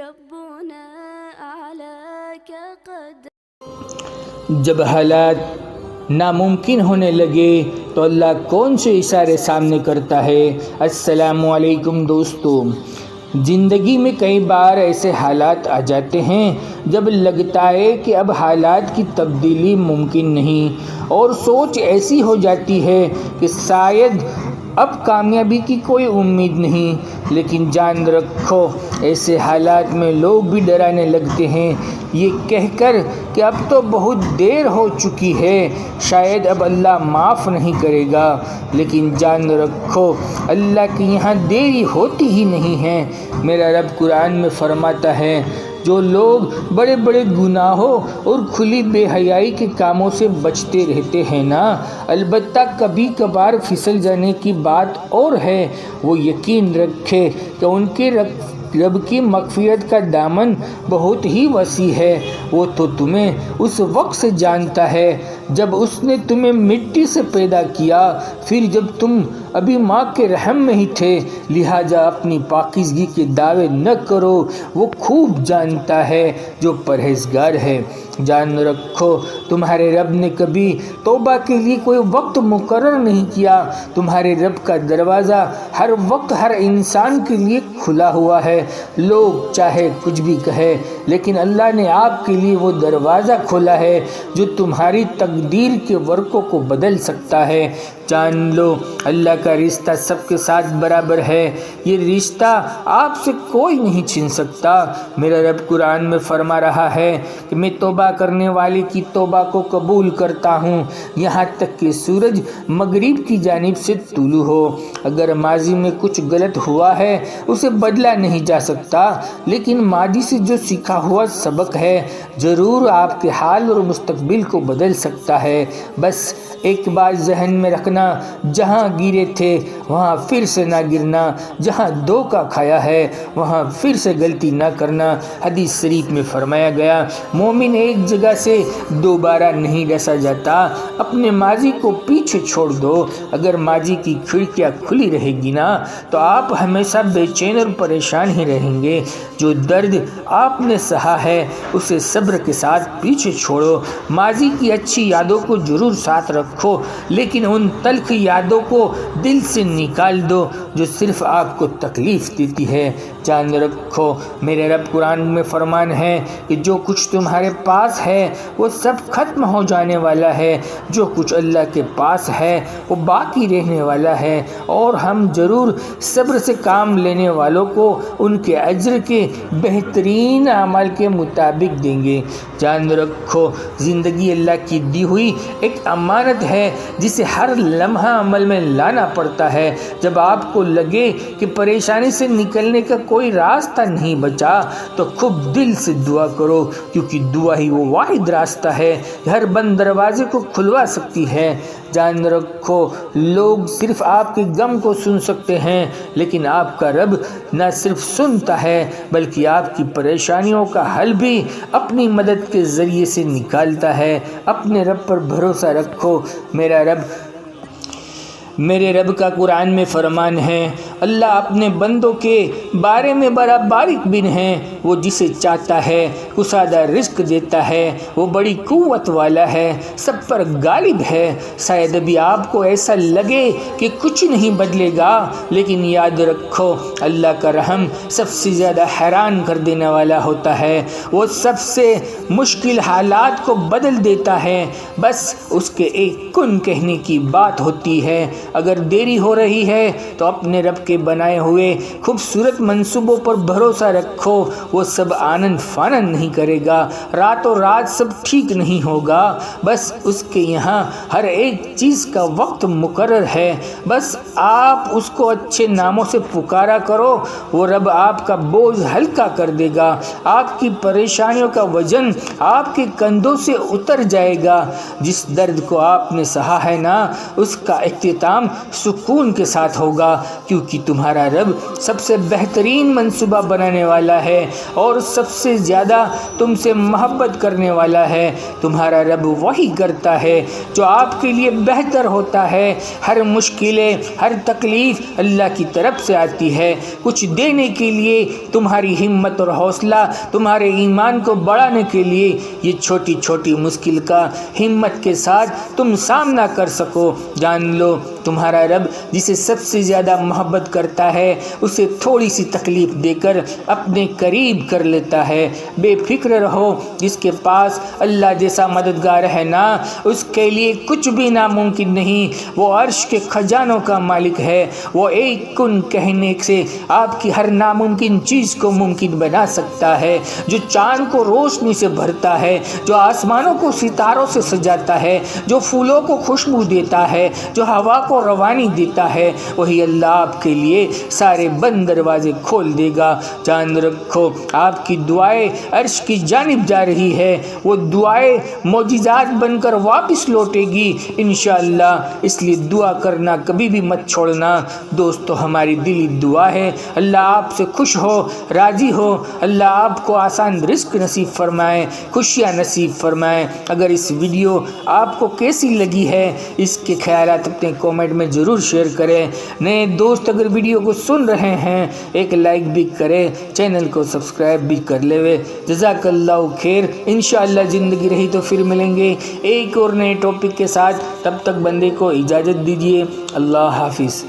ربنا أعلاك قدر. جب حالات ناممکن ہونے لگے تو اللہ کون سے اشارے سامنے کرتا ہے؟ السلام علیکم دوستو، زندگی میں کئی بار ایسے حالات آ جاتے ہیں جب لگتا ہے کہ اب حالات کی تبدیلی ممکن نہیں، اور سوچ ایسی ہو جاتی ہے کہ شاید اب کامیابی کی کوئی امید نہیں۔ لیکن جان رکھو، ایسے حالات میں لوگ بھی ڈرانے لگتے ہیں، یہ کہہ کر کہ اب تو بہت دیر ہو چکی ہے، شاید اب اللہ معاف نہیں کرے گا۔ لیکن جان رکھو، اللہ کے یہاں دیری ہوتی ہی نہیں ہے۔ میرا رب قرآن میں فرماتا ہے، جو لوگ بڑے بڑے گناہوں اور کھلی بے حیائی کے کاموں سے بچتے رہتے ہیں نا، البتہ کبھی کبھار پھسل جانے کی بات اور ہے، وہ یقین رکھے کہ ان کے رب کی مغفرت کا دامن بہت ہی وسیع ہے۔ وہ تو تمہیں اس وقت سے جانتا ہے جب اس نے تمہیں مٹی سے پیدا کیا، پھر جب تم ابھی ماں کے رحم میں ہی تھے، لہٰذا اپنی پاکیزگی کے دعوے نہ کرو، وہ خوب جانتا ہے جو پرہیزگار ہے۔ جان رکھو، تمہارے رب نے کبھی توبہ کے لیے کوئی وقت مقرر نہیں کیا۔ تمہارے رب کا دروازہ ہر وقت ہر انسان کے لیے کھلا ہوا ہے، لوگ چاہے کچھ بھی کہے، لیکن اللہ نے آپ کے لیے وہ دروازہ کھولا ہے جو تمہاری تقدیر کے ورقوں کو بدل سکتا ہے۔ جان لو، اللہ کا رشتہ سب کے ساتھ برابر ہے، یہ رشتہ آپ سے کوئی نہیں چھین سکتا۔ میرا رب قرآن میں فرما رہا ہے کہ میں توبہ کرنے والے کی توبہ کو قبول کرتا ہوں، یہاں تک کہ سورج مغرب کی جانب سے طلوع ہو۔ اگر ماضی میں کچھ غلط ہوا ہے اسے بدلا نہیں جا سکتا، لیکن ماضی سے جو سیکھا ہوا سبق ہے ضرور آپ کے حال اور مستقبل کو بدل سکتا ہے۔ بس ایک بات ذہن میں رکھنا، جہاں گرے تھے وہاں پھر سے نہ گرنا، جہاں دھوکہ کھایا ہے وہاں پھر سے غلطی نہ کرنا۔ حدیث شریف میں فرمایا گیا، مومن ایک جگہ سے دوبارہ نہیں ڈسا جاتا۔ اپنے ماضی کو پیچھے چھوڑ دو، اگر ماضی کی کھڑکیاں کھلی رہے گی نا تو آپ ہمیشہ بے چین اور پریشان ہی رہیں گے۔ جو درد آپ نے سہا ہے اسے صبر کے ساتھ پیچھے چھوڑو۔ ماضی کی اچھی یادوں کو ضرور ساتھ رکھو، لیکن ان تلخ یادوں کو دل سے نکال دو جو صرف آپ کو تکلیف دیتی ہے۔ جان رکھو، میرے رب قرآن میں فرمان ہے کہ جو کچھ تمہارے پاس ہے وہ سب ختم ہو جانے والا ہے، جو کچھ اللہ کے پاس ہے وہ باقی رہنے والا ہے، اور ہم ضرور صبر سے کام لینے والوں کو ان کے اجر کے بہترین اعمال کے مطابق دیں گے۔ جان رکھو، زندگی اللہ کی دی ہوئی ایک امانت ہے جسے ہر لمحہ عمل میں لانا پڑتا ہے۔ جب آپ کو لگے کہ پریشانی سے نکلنے کا کوئی راستہ نہیں بچا تو خوب دل سے دعا کرو، کیونکہ دعا ہی وہ واحد راستہ ہے ہر بند دروازے کو کھلوا سکتی ہے۔ جان رکھو، لوگ صرف آپ کے غم کو سن سکتے ہیں، لیکن آپ کا رب نہ صرف سنتا ہے بلکہ آپ کی پریشانیوں کا حل بھی اپنی مدد کے ذریعے سے نکالتا ہے۔ اپنے رب پر بھروسہ رکھو۔ میرے رب کا قرآن میں فرمان ہے، اللہ اپنے بندوں کے بارے میں بڑا باریک بین ہے، وہ جسے چاہتا ہے کشادہ رزق دیتا ہے، وہ بڑی قوت والا ہے، سب پر غالب ہے۔ شاید ابھی آپ کو ایسا لگے کہ کچھ نہیں بدلے گا، لیکن یاد رکھو اللہ کا رحم سب سے زیادہ حیران کر دینے والا ہوتا ہے، وہ سب سے مشکل حالات کو بدل دیتا ہے، بس اس کے ایک کن کہنے کی بات ہوتی ہے۔ اگر دیری ہو رہی ہے تو اپنے رب کے بنائے ہوئے خوبصورت منصوبوں پر بھروسہ رکھو، وہ سب آنن فانن نہیں کرے گا، راتوں رات سب ٹھیک نہیں ہوگا، بس اس کے یہاں ہر ایک چیز کا وقت مقرر ہے، بس آپ اس کو اچھے ناموں سے پکارا کرو، وہ رب آپ کا بوجھ ہلکا کر دے گا، آپ کی پریشانیوں کا وزن آپ کے کندھوں سے اتر جائے گا۔ جس درد کو آپ نے سہا ہے نا، اس کا اختتام قیام سکون کے ساتھ ہوگا، کیونکہ تمہارا رب سب سے بہترین منصوبہ بنانے والا ہے اور سب سے زیادہ تم سے محبت کرنے والا ہے۔ تمہارا رب وہی کرتا ہے جو آپ کے لیے بہتر ہوتا ہے۔ ہر مشکلیں، ہر تکلیف اللہ کی طرف سے آتی ہے، کچھ دینے کے لیے، تمہاری ہمت اور حوصلہ، تمہارے ایمان کو بڑھانے کے لیے۔ یہ چھوٹی چھوٹی مشکل کا ہمت کے ساتھ تم سامنا کر سکو۔ جان لو تمہارا رب جسے سب سے زیادہ محبت کرتا ہے اسے تھوڑی سی تکلیف دے کر اپنے قریب کر لیتا ہے۔ بے فکر رہو، جس کے پاس اللہ جیسا مددگار ہے نا، اس کے لیے کچھ بھی ناممکن نہیں۔ وہ عرش کے خزانوں کا مالک ہے، وہ ایک کن کہنے سے آپ کی ہر ناممکن چیز کو ممکن بنا سکتا ہے۔ جو چاند کو روشنی سے بھرتا ہے، جو آسمانوں کو ستاروں سے سجاتا ہے، جو پھولوں کو خوشبو دیتا ہے، جو ہوا کو روانی دیتا ہے، وہی اللہ آپ کے لیے سارے بند دروازے کھول دے گا۔ جان رکھو آپ کی دعائیں عرش کی جانب جا رہی ہے، وہ دعائیں معجزات بن کر واپس لوٹے گی انشاءاللہ۔ اس لیے دعا کرنا کبھی بھی مت چھوڑنا۔ دوستو ہماری دلی دعا ہے اللہ آپ سے خوش ہو، راضی ہو، اللہ آپ کو آسان رزق نصیب فرمائے، خوشیاں نصیب فرمائے۔ اگر اس ویڈیو آپ کو کیسی لگی ہے اس کے خیالات اپنے کومنٹ میں ضرور شیئر کریں۔ نئے دوست اگر ویڈیو کو سن رہے ہیں ایک لائک بھی کریں، چینل کو سبسکرائب بھی کر لے۔ جزاک اللہ خیر۔ انشاءاللہ زندگی رہی تو پھر ملیں گے ایک اور نئے ٹاپک کے ساتھ، تب تک بندے کو اجازت دیجیے۔ اللہ حافظ۔